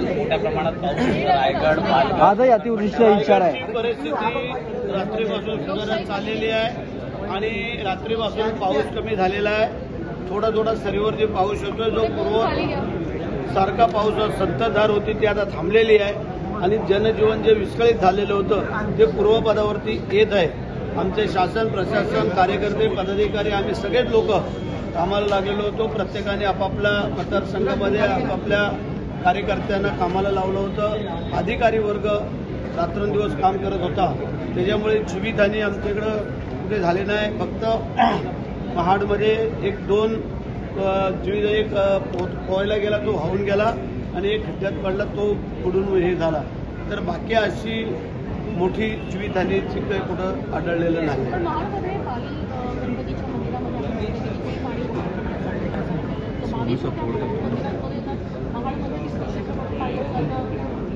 काल मोठ्या प्रमाणात पाऊस होता. रायगड, पालघर आजही अतिवृष्टीचा इशारा आहे. परिस्थिती रात्रीपासून सुधारत चाललेली आहे आणि रात्रीपासून पाऊस कमी झालेला आहे. थोडा थोडा सरीवरती पाऊस होतोय. जो पूर्व सारखा पाऊस संततधार होती ती आता थांबलेली आहे आणि जनजीवन जे विस्कळीत झालेलं होतं ते पूर्वपदावरती येत आहे. आमचे शासन, प्रशासन, कार्यकर्ते, पदाधिकारी आम्ही सगळेच लोक कामाला लागलेलो होतो. प्रत्येकाने आपापल्या मतदारसंघामध्ये आपापल्या कार्यकर्त्यांना कामाला लावलं होतं. अधिकारी वर्ग रात्रंदिवस काम करत होता. त्याच्यामुळे जीवितहानी आमच्याकडं कुठे झाली नाही. फक्त महाडमध्ये एक जीवित एक पोहायला गेला तो वाहून गेला आणि एक खड्ड्यात पडला तो पुढून हे झाला. तर बाकी अशी मोठी जीवितहानीची काही कुठं आढळलेलं नाही.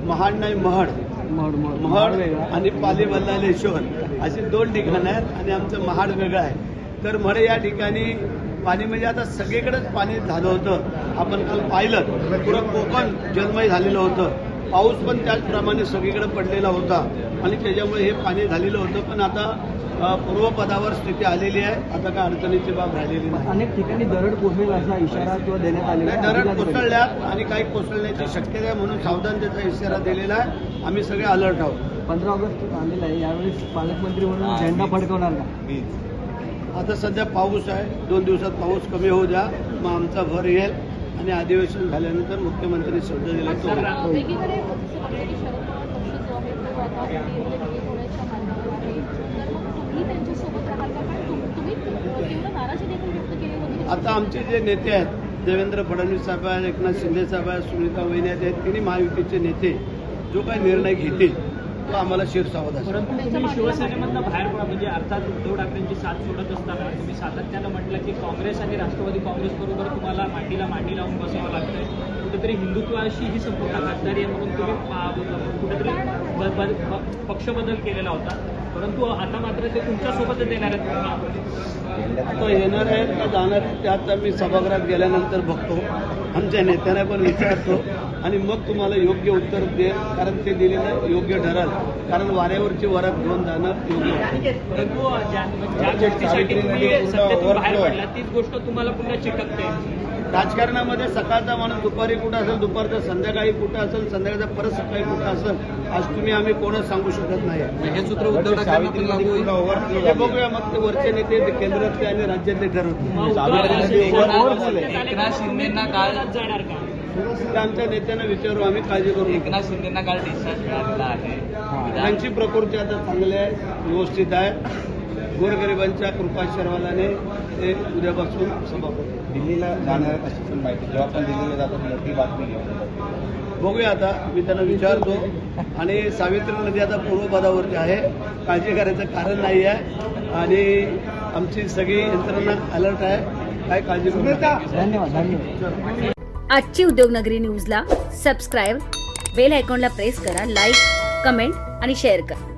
महाड नाही महड आणि पाली बल्लालेश्वर अशी 2 ठिकाणं आहेत आणि आमचं महाड वेगळं आहे. तर म्हणे या ठिकाणी पाणी म्हणजे आता सगळीकडेच पाणी झालं होतं. आपण काल पाहिलं पुरं कोकण जलमय झालेलं होतं. पाऊस पण त्याचप्रमाणे सगळीकडे पडलेला होता आणि त्याच्यामुळे हे पाणी झालेलं होतं. पण आता पूर्वपदावर स्थिती आलेली आहे. आता काय अडचणीची बाब राहिलेली नाही. अनेक ठिकाणी दरड कोसळेल असा इशारा किंवा देण्यात आलेला आहे. दरड कोसळल्यात आणि काही कोसळण्याची शक्यता आहे म्हणून सावधानतेचा इशारा दिलेला आहे. आम्ही सगळे अलर्ट आहोत. 15 ऑगस्ट आलेला आहे. यावेळेस पालकमंत्री म्हणून झेंडा फडकवणार का? आता सध्या पाऊस आहे. 2 दिवसात पाऊस कमी होऊ द्या, मग आमचा भर येईल आणि अधिवेशन झाल्यानंतर मुख्यमंत्री शब्द दिला तो आता आमचे जे नेते आहेत देवेंद्र फडणवीस साहेब आहेत, एकनाथ शिंदे साहेब आहेत, सुनीता वहिनी आहेत, तिन्ही महायुतीचे नेते जो काही निर्णय घेतील तो आम्हाला शिरसावत असेल. परंतु तुम्ही शिवसेनेमधनं बाहेर पडा म्हणजे अर्थात उद्धव ठाकरेंची साथ सोडत असताना तुम्ही सातत्यानं म्हटलं की काँग्रेस आणि राष्ट्रवादी काँग्रेसबरोबर तुम्हाला मांडी लावून बसावं लागतंय. कुठेतरी हिंदुत्वाशी ही संपूर्ण खासदारी आहे म्हणून तुम्ही कुठेतरी पक्ष बदल केलेला होता. परंतु आता मात्र ते तुमच्यासोबतच येणार आहेत. आता येणार आहेत का जाणार आहेत ते आता मी सभागृहात गेल्यानंतर बघतो. आमच्या नेत्यांना पण विचारतो आणि मग तुम्हाला योग्य उत्तर देईल. कारण ते दिलेलं योग्य ठरेल. कारण वाऱ्यावरची वरात घेऊन जाणं योग्य होतं. परंतु ज्या गोष्टीसाठी तुम्ही सत्तेतून बाहेर पडला तीच गोष्ट तुम्हाला पुन्हा चिटकते. राजकारणामध्ये सकाळचा माणूस दुपारी कुठं असेल, दुपारचा संध्याकाळी कुठं असेल, संध्याकाळचा परत सकाळी कुठं असेल, आज तुम्ही आम्ही कोणच सांगू शकत नाही. हे सूत्र उद्धव ठाकरेंना हे बघूया मग ते वरचे नेते केंद्रातले आणि राज्यातले ठरवतील. एकनाथ शिंदेना काल जाणार का? ते आमच्या नेत्यांना विचारू, आम्ही काळजी करू. एकनाथ शिंदेना काल डिस्चार्ज मिळालेला आहे. त्यांची प्रकृती आता चांगली आहे, व्यवस्थित आहे. गोरगरिबांच्या कृपाशीर्वादाने ते उद्यापासून सभा करतील. दिल्लीला जाणार अशी पण माहिती. जेव्हा पण दिल्लीला जातो मोठी बातमी घेऊन बघूया आता मी त्यांना विचारतो. आणि सावित्री नदी आता पूर्वपदावरती आहे. काळजी करायचं कारण नाही आहे आणि आमची सगळी यंत्रणा अलर्ट आहे. काय काळजी करू नका. धन्यवाद. आजची उद्योगनगरी न्यूजला सबस्क्राईब, बेल आयकॉनला प्रेस करा, लाईक, कमेंट आणि शेअर करा.